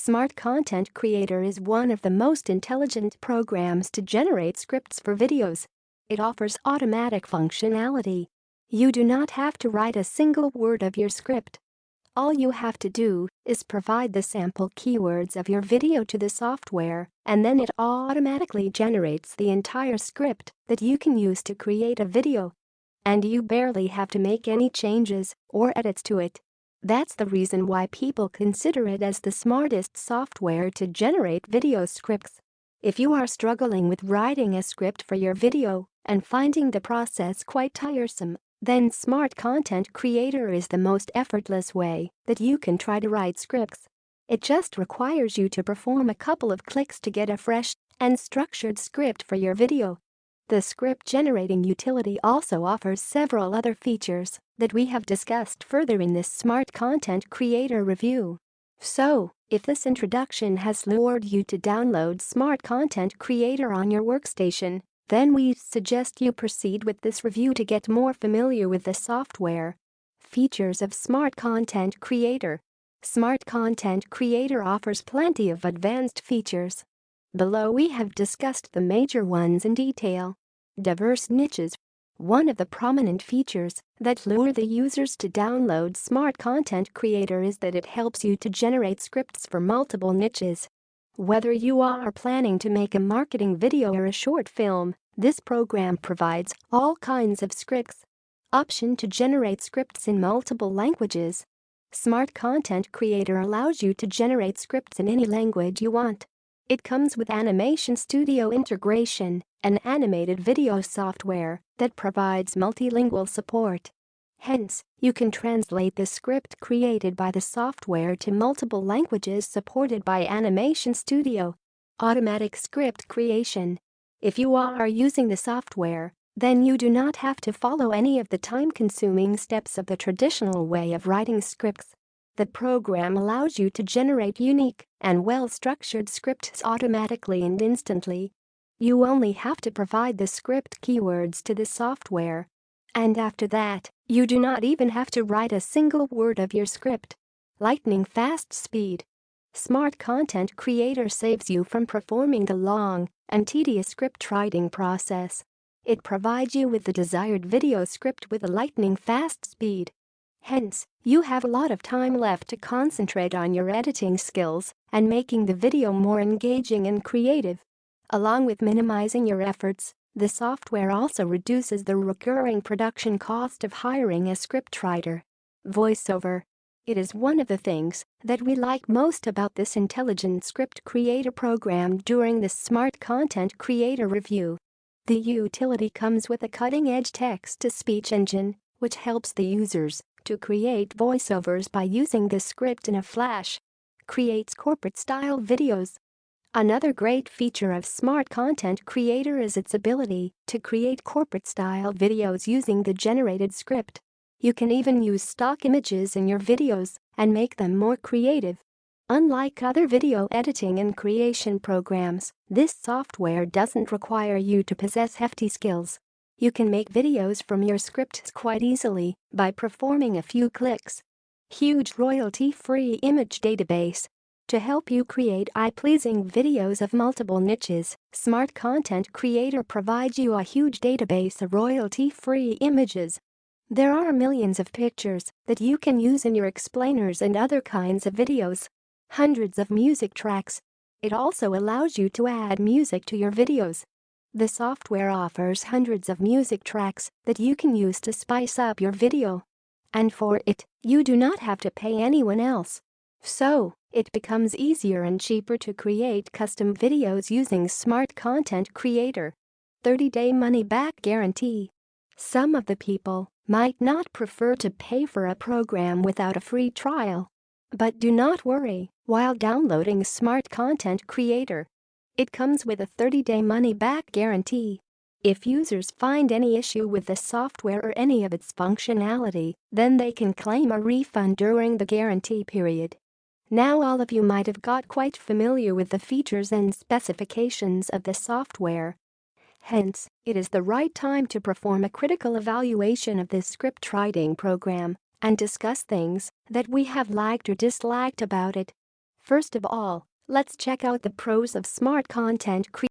Smart Content Creator is one of the most intelligent programs to generate scripts for videos. It offers automatic functionality. You do not have to write a single word of your script. All you have to do is provide the sample keywords of your video to the software, and then it automatically generates the entire script that you can use to create a video. And you barely have to make any changes or edits to it. That's the reason why people consider it as the smartest software to generate video scripts. If you are struggling with writing a script for your video and finding the process quite tiresome, then Smart Content Creator is the most effortless way that you can try to write scripts. It just requires you to perform a couple of clicks to get a fresh and structured script for your video. The script generating utility also offers several other features that we have discussed further in this Smart Content Creator review. So, if this introduction has lured you to download Smart Content Creator on your workstation, then we suggest you proceed with this review to get more familiar with the software. Features of Smart Content Creator. Smart Content Creator offers plenty of advanced features. Below we have discussed the major ones in detail. Diverse niches. One of the prominent features that lure the users to download Smart Content Creator is that it helps you to generate scripts for multiple niches. Whether you are planning to make a marketing video or a short film, this program provides all kinds of scripts. Option to generate scripts in multiple languages. Smart Content Creator allows you to generate scripts in any language you want. It comes with Animation Studio integration, an animated video software that provides multilingual support. Hence, you can translate the script created by the software to multiple languages supported by Animation Studio. Automatic script creation. If you are using the software, then you do not have to follow any of the time-consuming steps of the traditional way of writing scripts. The program allows you to generate unique and well-structured scripts automatically and instantly. You only have to provide the script keywords to the software. And after that, you do not even have to write a single word of your script. Lightning fast speed. Smart Content Creator saves you from performing the long and tedious script writing process. It provides you with the desired video script with a lightning fast speed. Hence, you have a lot of time left to concentrate on your editing skills and making the video more engaging and creative. Along with minimizing your efforts, the software also reduces the recurring production cost of hiring a scriptwriter. Voiceover. It is one of the things that we like most about this intelligent script creator program during the Smart Content Creator review. The utility comes with a cutting-edge text-to-speech engine, which helps the users to create voiceovers by using the script in a flash. Creates corporate-style videos. Another great feature of Smart Content Creator is its ability to create corporate-style videos using the generated script. You can even use stock images in your videos and make them more creative. Unlike other video editing and creation programs, this software doesn't require you to possess hefty skills. You can make videos from your scripts quite easily by performing a few clicks. Huge royalty-free image database. To help you create eye-pleasing videos of multiple niches, Smart Content Creator provides you a huge database of royalty-free images. There are millions of pictures that you can use in your explainers and other kinds of videos. Hundreds of music tracks. It also allows you to add music to your videos. The software offers hundreds of music tracks that you can use to spice up your video. And for it, you do not have to pay anyone else. So, it becomes easier and cheaper to create custom videos using Smart Content Creator. 30-day money-back guarantee. Some of the people might not prefer to pay for a program without a free trial. But do not worry while downloading Smart Content Creator. It comes with a 30-day money-back guarantee. If users find any issue with the software or any of its functionality, then they can claim a refund during the guarantee period. Now all of you might have got quite familiar with the features and specifications of the software. Hence, it is the right time to perform a critical evaluation of this script writing program and discuss things that we have liked or disliked about it. First of all, let's check out the pros of smart content creation.